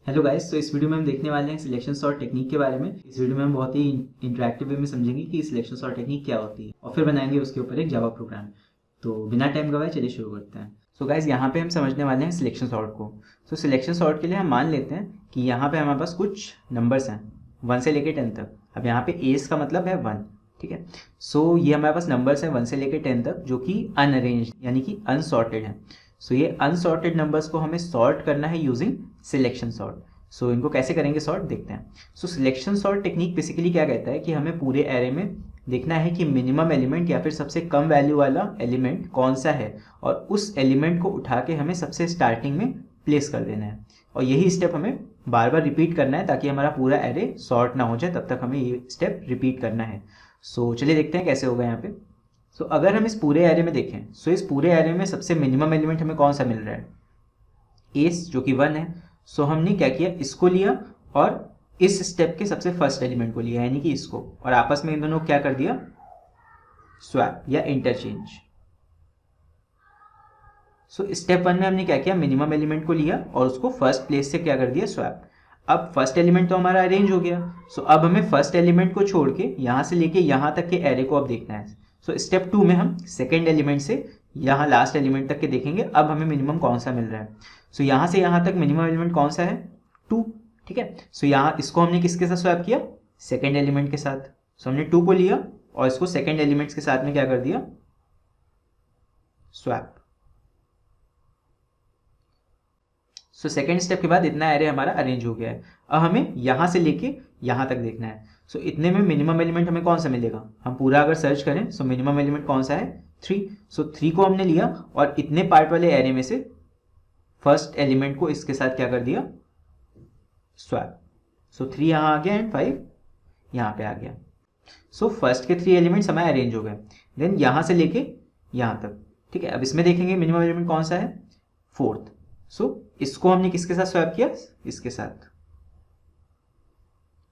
Hello guys, तो इस video में हम देखने वाले हैं सिलेक्शन सॉर्ट टेक्निक के बारे में। इस वीडियो में हम बहुत ही इंटरेक्टिव वे में समझेंगे कि सिलेक्शन सॉर्ट टेक्निक क्या होती है और फिर बनाएंगे उसके ऊपर एक जावा प्रोग्राम। तो बिना टाइम गवाए चलिए शुरू करते हैं। सो गाइस, यहाँ पे हम समझने वाले हैं सिलेक्शन सॉर्ट को। तो सिलेक्शन सॉर्ट के लिए हम मान लेते हैं कि यहाँ पे हमारे पास कुछ नंबर्स हैं 1 से लेकर 10 तक। अब यहाँ पे एस का मतलब है 1, ठीक है। सो ये हमारे पास नंबर्स हैं 1 से लेकर 10 तक जो कि अनअरेंज यानी कि अनसॉर्टेड है। सो ये अनसॉर्टेड नंबर्स को हमें सॉर्ट करना है यूजिंग सिलेक्शन सॉर्ट। सो इनको कैसे करेंगे सॉर्ट, देखते हैं। So selection sort technique basically क्या कहता है कि हमें पूरे एरे में देखना है कि मिनिमम एलिमेंट या फिर सबसे कम वैल्यू वाला एलिमेंट कौन सा है और उस एलिमेंट को उठा के हमें सबसे स्टार्टिंग में प्लेस कर देना है। और यही स्टेप हमें बार बार रिपीट करना है ताकि हमारा पूरा एरे सॉर्ट ना हो जाए, तब तक हमें ये स्टेप रिपीट करना है। सो चलिए देखते हैं कैसे होगा यहाँ पे। सो अगर हम इस पूरे एरे में देखें, सो इस पूरे एरे में सबसे मिनिमम एलिमेंट हमें कौन सा मिल रहा है, एस, जो कि 1 है। सो हमने क्या किया, इसको लिया और इस स्टेप के सबसे फर्स्ट एलिमेंट को लिया यानी कि इसको, और आपस में इन दोनों को क्या कर दिया, स्वैप या इंटरचेंज। सो स्टेप 1 में हमने क्या किया, मिनिमम एलिमेंट को लिया और उसको फर्स्ट प्लेस से क्या कर दिया, स्वैप। अब फर्स्ट एलिमेंट तो हमारा अरेंज हो गया। सो अब हमें फर्स्ट एलिमेंट को छोड़ के यहां से लेके यहां तक के एरे को अब देखना है। सो स्टेप 2 में हम सेकेंड एलिमेंट से यहाँ लास्ट एलिमेंट तक के देखेंगे अब हमें मिनिमम कौन सा मिल रहा है। सो यहाँ से यहाँ तक मिनिमम एलिमेंट कौन सा है, 2, ठीक है। सो यहाँ इसको हमने किसके साथ स्वैप किया, सेकेंड एलिमेंट के साथ। सो हमने 2 को लिया और इसको सेकेंड एलिमेंट्स के साथ में क्या कर दिया, स्वैप। सो सेकेंड स्टेप के बाद इतना एरे हमारा अरेंज हो गया है। अब हमें यहाँ से लेके यहाँ तक देखना है। सो इतने में मिनिमम एलिमेंट हमें कौन सा मिलेगा, हम पूरा अगर सर्च करें सो मिनिमम एलिमेंट कौन सा है, 3। सो 3 को हमने लिया और इतने पार्ट वाले एरे में से फर्स्ट एलिमेंट को इसके साथ क्या कर दिया, स्वैप। सो 3 यहाँ आ गया एंड 5 यहाँ पे आ गया। सो फर्स्ट के 3 एलिमेंट्स हमारे अरेंज हो गए। देन यहाँ से लेके यहाँ तक, ठीक है। अब इसमें देखेंगे मिनिमम एलिमेंट कौन सा है, 4th। सो इसको हमने किसके साथ स्वैप किया, इसके साथ।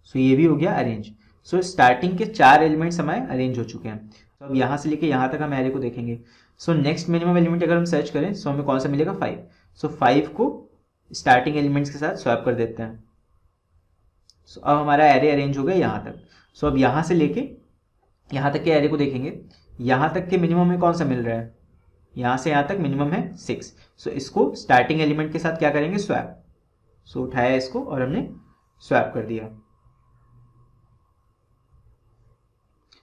सो ये भी हो गया अरेंज। सो स्टार्टिंग के 4 एलिमेंट्स हमारे अरेंज हो चुके हैं। तो अब यहाँ से लेके यहाँ तक हम एरे को देखेंगे। सो नेक्स्ट मिनिमम एलिमेंट अगर हम सर्च करें सो हमें कौन सा मिलेगा, 5। सो 5 को स्टार्टिंग एलिमेंट्स के साथ स्वैप कर देते हैं। सो अब हमारा एरे अरेंज हो गया यहाँ तक। सो अब यहाँ से लेके यहाँ तक के एरे को देखेंगे, यहाँ तक के मिनिमम में कौन सा मिल रहा है, यहाँ से यहाँ तक मिनिमम है 6। सो इसको स्टार्टिंग एलिमेंट के साथ क्या करेंगे, स्वैप। सो उठाया इसको और हमने स्वैप कर दिया।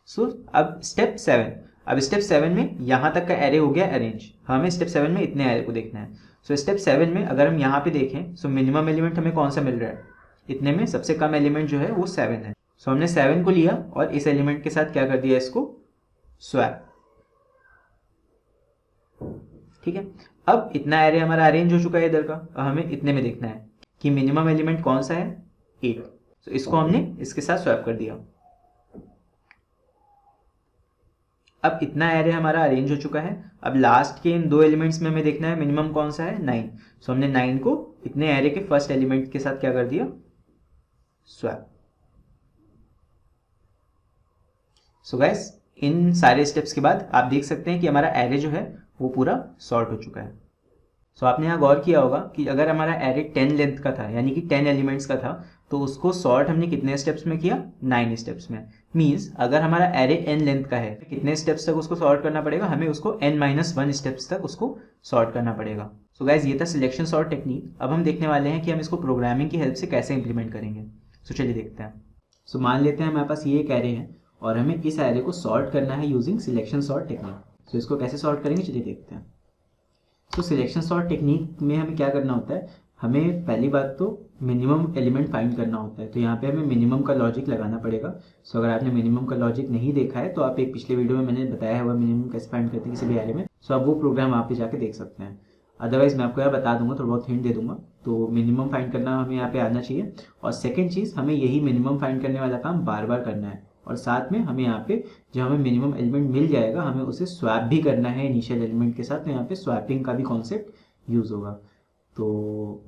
सो अब स्टेप 7। अब स्टेप 7 में यहाँ तक का एरे हो गया अरेंज। हमें स्टेप 7 में इतने एरे को देखना है। सो स्टेप 7 में अगर हम यहाँ पे देखें सो मिनिमम एलिमेंट हमें कौन सा मिल रहा है, इतने में सबसे कम एलिमेंट जो है वो 7 है। सो हमने 7 को लिया और इस एलिमेंट के साथ क्या कर दिया, इसको स्वैप, ठीक है। अब इतना एरे हमारा अरेंज हो चुका है इधर का। अब हमें इतने में देखना है कि मिनिमम एलिमेंट कौन सा है, 8। तो इसको हमने इसके साथ स्वैप कर दिया। अब इतना एरे हमारा अरेंज हो चुका है। अब लास्ट के इन 2 एलिमेंट्स में हमें देखना है मिनिमम कौन सा है, 9। सो हमने 9 को इतने एरे के फर्स्ट एलिमेंट के साथ क्या कर दिया, स्वैप। सो गाइस, इन सारे स्टेप्स के बाद आप देख सकते हैं कि हमारा एरे जो है वो पूरा सॉर्ट हो चुका है। सो आपने यहाँ गौर किया होगा कि अगर हमारा एरे 10 लेंथ का था यानी कि 10 एलिमेंट्स का था तो उसको सॉर्ट हमने कितने स्टेप्स में किया, 9 स्टेप्स में। मींस अगर हमारा एरे n लेंथ का है कितने स्टेप्स तक उसको सॉर्ट करना पड़ेगा, हमें उसको n-1 स्टेप्स तक उसको सॉर्ट करना पड़ेगा। सो गाइज, ये था सिलेक्शन सॉर्ट टेक्निक। अब हम देखने वाले हैं कि हम इसको प्रोग्रामिंग की हेल्प से कैसे इंप्लीमेंट करेंगे। सो चलिए देखते हैं। सो मान लेते हैं हमारे पास ये एक एरे है और हमें इस एरे को सॉर्ट करना है यूजिंग सिलेक्शन सॉर्ट टेक्निक। सो इसको कैसे सॉर्ट करेंगे चलिए देखते हैं। तो सिलेक्शन सॉर्ट टेक्निक में हमें क्या करना होता है, हमें पहली बात तो मिनिमम एलिमेंट फाइंड करना होता है। तो यहाँ पे हमें मिनिमम का लॉजिक लगाना पड़ेगा। सो अगर आपने मिनिमम का लॉजिक नहीं देखा है तो आप एक पिछले वीडियो में मैंने बताया हुआ मिनिमम कैसे फाइंड करते हैं किसी भी एरे में। सो आप वो प्रोग्राम आप पे जाके देख सकते हैं। अदरवाइज मैं आपको यहाँ बता दूंगा, थोड़ा बहुत हिंट दे दूंगा। तो मिनिमम फाइंड करना हमें यहाँ पे आना चाहिए। और सेकेंड चीज़, हमें यही मिनिमम फाइंड करने वाला काम बार बार करना है। और साथ में हमें यहाँ पे जब हमें मिनिमम एलिमेंट मिल जाएगा हमें उसे स्वैप भी करना है इनिशियल एलिमेंट के साथ। तो यहाँ पे स्वैपिंग का भी कॉन्सेप्ट यूज होगा। तो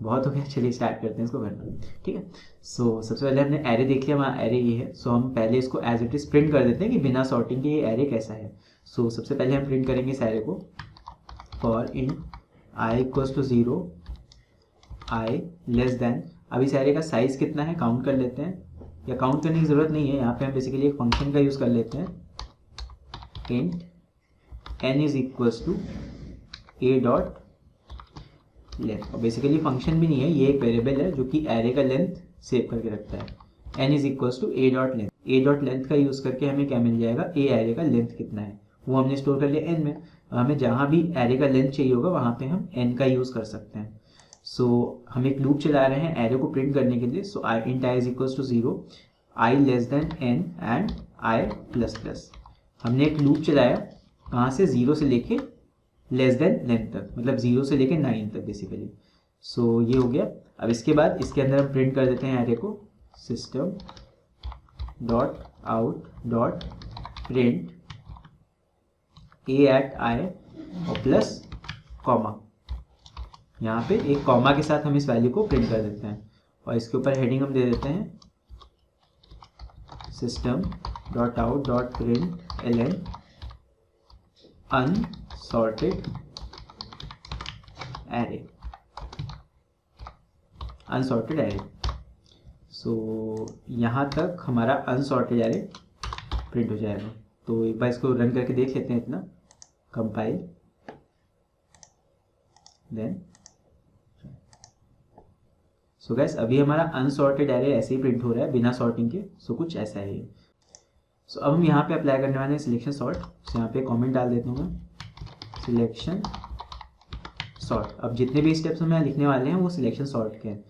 बहुत हो गया, चलिए स्टार्ट करते हैं इसको करना, ठीक है। सो सबसे पहले हमने एरे देख लिया, हमारा एरे ये है। सो हम पहले इसको एज इट इज प्रिंट कर देते हैं कि बिना सॉर्टिंग के ये एरे कैसा है। सो सबसे पहले हम प्रिंट करेंगे इस एरे को, फॉर इन i = 0, i <, अब इस एरे का साइज कितना है काउंट कर लेते हैं, या काउंट करने की ज़रूरत नहीं है, यहाँ पे हम बेसिकली एक फंक्शन का यूज़ कर लेते हैं, int n is equals to a dot length. और बेसिकली फंक्शन भी नहीं है, ये एक वेरिएबल है जो कि एरे का लेंथ सेव करके रखता है। n is equals to a dot length. a dot length का यूज़ करके हमें क्या मिल जाएगा, a एरे का लेंथ कितना है वो हमने स्टोर कर लिया n में। हमें जहाँ भी एरे का लेंथ चाहिए होगा वहाँ पे हम n का यूज़ कर सकते हैं। सो हम एक लूप चला रहे हैं एरे को प्रिंट करने के लिए। So int i is equals to 0, i less than n and i plus plus. हमने एक लूप चलाया कहाँ से, 0 से लेके लेस देन लेंथ तक, मतलब 0 से लेके 9 तक बेसिकली। सो ये हो गया। अब इसके बाद इसके अंदर हम प्रिंट कर देते हैं एरे को, system dot out dot print a at i और प्लस कॉमा, यहाँ पे एक कॉमा के साथ हम इस वैल्यू को प्रिंट कर देते हैं। और इसके ऊपर हेडिंग हम दे देते हैं system dot out dot print ln unsorted array, unsorted array. So यहाँ तक हमारा अनसॉर्टेड एरे प्रिंट हो जाएगा। तो एक बार इसको रन करके देख लेते हैं, इतना कंपाइल देन। सो गाइस अभी हमारा अनसॉर्टेड एरे ऐसे ही प्रिंट हो रहा है बिना सॉर्टिंग के। सो कुछ ऐसा है ये। सो अब हम यहाँ पे अप्लाई करने वाले हैं सिलेक्शन सॉर्ट। सो यहाँ पे कमेंट डाल देता हूँ मैं, सिलेक्शन सॉर्ट। अब जितने भी स्टेप्स हमें लिखने वाले हैं वो सिलेक्शन सॉर्ट के हैं।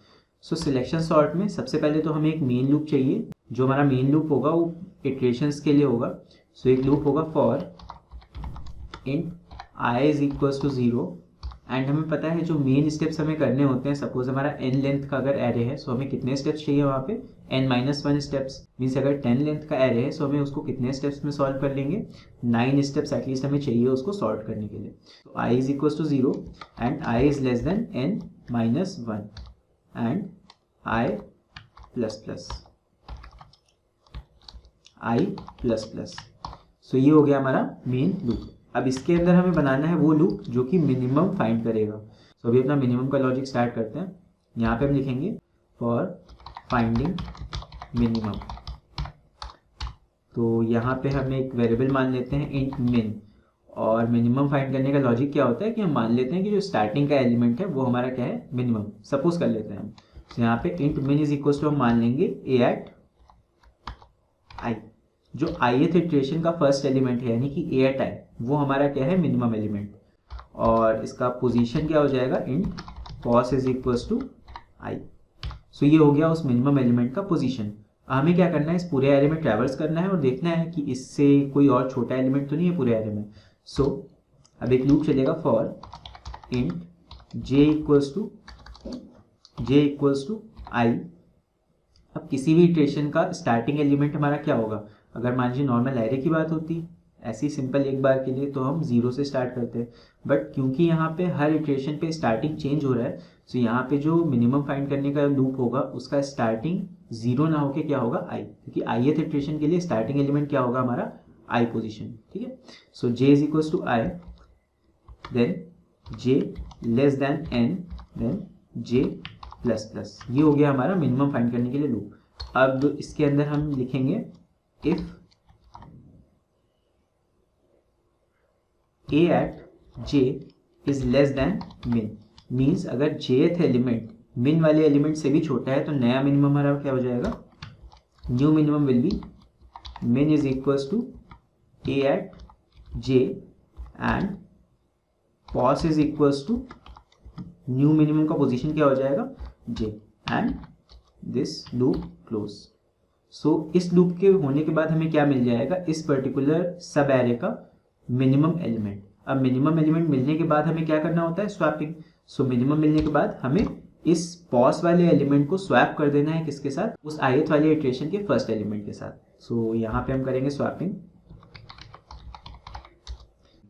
सो सिलेक्शन सॉर्ट में सबसे पहले तो हमें एक मेन लूप चाहिए। जो हमारा मेन लूप होगा वो इटरेशंस के लिए होगा। सो एक लूप होगा for int i is equals to 0 and हमें पता है जो मेन स्टेप्स हमें करने होते हैं, सपोज हमारा n लेंथ का अगर एरे है सो हमें कितने स्टेप्स चाहिए वहाँ पे, n-1 स्टेप्स। मीन्स अगर 10 लेंथ का एरे है सो हमें उसको कितने स्टेप्स में सॉल्व कर लेंगे, 9 स्टेप्स एटलीस्ट हमें चाहिए उसको सॉल्व करने के लिए। तो i is equals to 0 and i is less than n-1 and i plus plus, i plus plus. So ये हो गया हमारा मेन लूप। अब इसके अंदर हमें बनाना है वो लूप जो कि मिनिमम फाइंड करेगा। तो अभी अपना मिनिमम का लॉजिक स्टार्ट करते हैं। यहाँ पे हम लिखेंगे फॉर फाइंडिंग मिनिमम। तो यहाँ पे हम एक वेरिएबल मान लेते हैं इंट मिन। और मिनिमम फाइंड करने का लॉजिक क्या होता है कि हम मान लेते हैं कि जो स्टार्टिंग का एलिमेंट है वो हमारा क्या है, मिनिमम। सपोज कर लेते हैं हम। तो यहाँ पे इंट मिन इज इक्वल टू हम मान लेंगे a एट i। जो ith इटरेशन का फर्स्ट एलिमेंट है यानी कि a एट i, वो हमारा क्या है, मिनिमम एलिमेंट। और इसका पोजीशन क्या हो जाएगा, int pos is equals to i। So ये हो गया उस मिनिमम एलिमेंट का पोजीशन। हमें क्या करना है, इस पूरे एरे में ट्रैवर्स करना है और देखना है कि इससे कोई और छोटा एलिमेंट तो नहीं है पूरे एरे में। सो अब एक लूप चलेगा for int j equals to i। अब किसी भी इटरेशन का स्टार्टिंग एलिमेंट हमारा क्या होगा, अगर मान लीजिए नॉर्मल एरे की बात होती ऐसी सिंपल एक बार के लिए तो हम 0 से स्टार्ट करते हैं। बट क्योंकि यहाँ पे हर इटरेशन पे स्टार्टिंग चेंज हो रहा है, सो यहाँ पे जो मिनिमम फाइंड करने का लूप होगा उसका स्टार्टिंग 0 ना होके क्या होगा, i। क्योंकि ith इटरेशन के लिए स्टार्टिंग एलिमेंट क्या होगा हमारा, i पोजीशन। ठीक है। So j is equals to i, then j less than n, then j plus plus. ये हो गया हमारा मिनिमम फाइंड करने के लिए लूप। अब इसके अंदर हम लिखेंगे if a at j is less than min। Means अगर jth एलिमेंट min वाले एलिमेंट से भी छोटा है तो नया मिनिमम हमारा क्या हो जाएगा, new minimum will be min is equals to a at j and pos is equals to new minimum का पोजीशन क्या हो जाएगा, j and this loop close. So इस लूप के होने के बाद हमें क्या मिल जाएगा, इस पर्टिकुलर सब एरे का मिनिमम एलिमेंट। अब मिनिमम एलिमेंट मिलने के बाद हमें क्या करना होता है, स्वैपिंग। सो मिनिमम मिलने के बाद हमें इस पॉस वाले एलिमेंट को स्वैप कर देना है किसके साथ, उस ith वाले इटरेशन के फर्स्ट एलिमेंट के साथ। सो यहाँ पे हम करेंगे स्वैपिंग।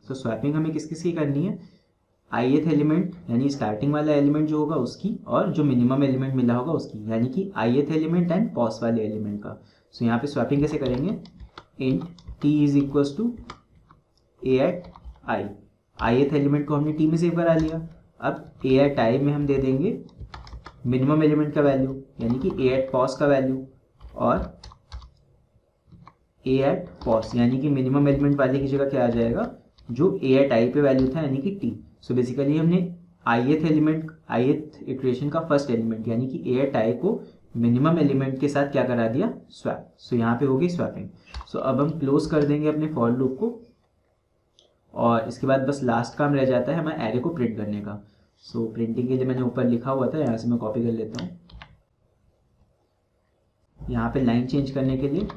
सो स्वैपिंग हमें किस किस की करनी है, ith एलिमेंट यानी स्टार्टिंग वाला एलिमेंट जो होगा उसकी, और जो मिनिमम एलिमेंट मिला होगा उसकी, यानी कि ith एलिमेंट एंड पॉस वाले एलिमेंट का। सो यहाँ पे स्वैपिंग कैसे करेंगे, int t is equals to a at i। ith element को हमने t में सेव करा लिया। अब a एट i में हम दे देंगे मिनिमम एलिमेंट का वैल्यू यानी कि ए एट पॉस का वैल्यू और ए एट पॉस यानी कि मिनिमम एलिमेंट वाले की जगह क्या आ जाएगा, जो ए एट आई पे वैल्यू था यानी कि टी। सो बेसिकली हमने ith इटरेशन का फर्स्ट एलिमेंट यानी कि ए एट आई को मिनिमम एलिमेंट के साथ क्या करा दिया, स्वैप। सो यहाँ पे होगी स्वैपिंग। सो अब हम क्लोज कर देंगे अपने फॉर लूप को और इसके बाद बस लास्ट काम रह जाता है हमारे एरे को प्रिंट करने का। सो प्रिंटिंग के लिए मैंने ऊपर लिखा हुआ था, यहाँ से मैं कॉपी कर लेता हूँ। यहाँ पे लाइन चेंज करने के लिए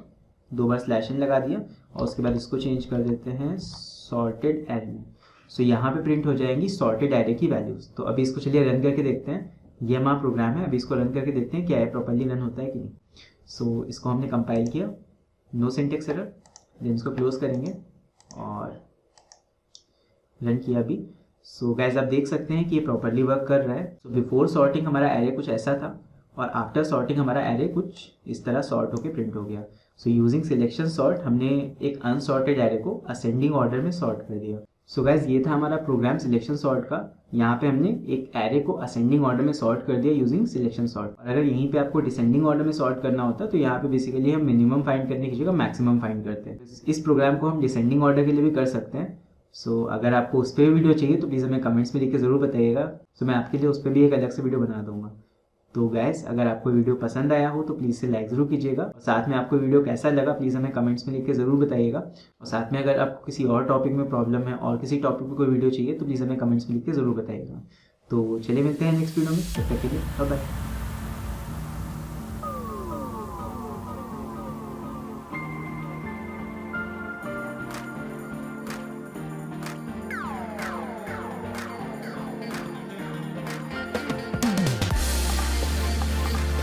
2 बार स्लैश एन लगा दिया और उसके बाद इसको चेंज कर देते हैं सॉर्टेड एरे में। सो यहाँ पे प्रिंट हो जाएंगी सॉर्टेड एरे की वैल्यूज। तो अभी इसको चलिए रन करके देखते हैं। ये हमारा प्रोग्राम है, अभी इसको रन करके देखते हैं क्या है प्रॉपर्ली रन होता है कि नहीं। सो इसको हमने कंपाइल किया, नो सिंटेक्स एरर, देन इसको क्लोज करेंगे और रन किया अभी। सो गाइस आप देख सकते हैं कि ये प्रॉपर्ली वर्क कर रहा है। सो बिफोर सॉर्टिंग हमारा एरे कुछ ऐसा था और आफ्टर सॉर्टिंग हमारा एरे कुछ इस तरह सॉर्ट होकर प्रिंट हो गया। सो यूजिंग सिलेक्शन सॉर्ट हमने एक अनसॉर्टेड एरे को असेंडिंग ऑर्डर में सॉर्ट कर दिया। सो गाइस ये था हमारा प्रोग्राम सिलेक्शन सॉर्ट का। यहाँ पे हमने एक एरे को असेंडिंग ऑर्डर में सॉर्ट कर दिया यूजिंग सिलेक्शन सॉर्ट। और अगर यहीं पे आपको डिसेंडिंग ऑर्डर में सॉर्ट करना होता तो यहाँ पे बेसिकली हम मिनिमम फाइंड करने की जगह मैक्सिमम फाइंड करते हैं। इस प्रोग्राम को हम डिसेंडिंग ऑर्डर के लिए भी कर सकते हैं। सो अगर आपको उस पर भी वीडियो चाहिए तो प्लीज़ हमें कमेंट्स में लिख के ज़रूर बताइएगा। सो मैं आपके लिए उस पर भी एक अलग से वीडियो बना दूंगा। तो गैस अगर आपको वीडियो पसंद आया हो तो प्लीज़ से लाइक ज़रूर कीजिएगा और साथ में आपको वीडियो कैसा लगा प्लीज़ हमें कमेंट्स में लिख के ज़रूर बताइएगा। और साथ में अगर आपको किसी और टॉपिक में प्रॉब्लम है और किसी टॉपिक पर कोई वीडियो चाहिए तो प्लीज़ हमें कमेंट्स में लिख के ज़रूर बताइएगा। तो चलिए मिलते हैं नेक्स्ट वीडियो में, तब तक के लिए बाय बाय।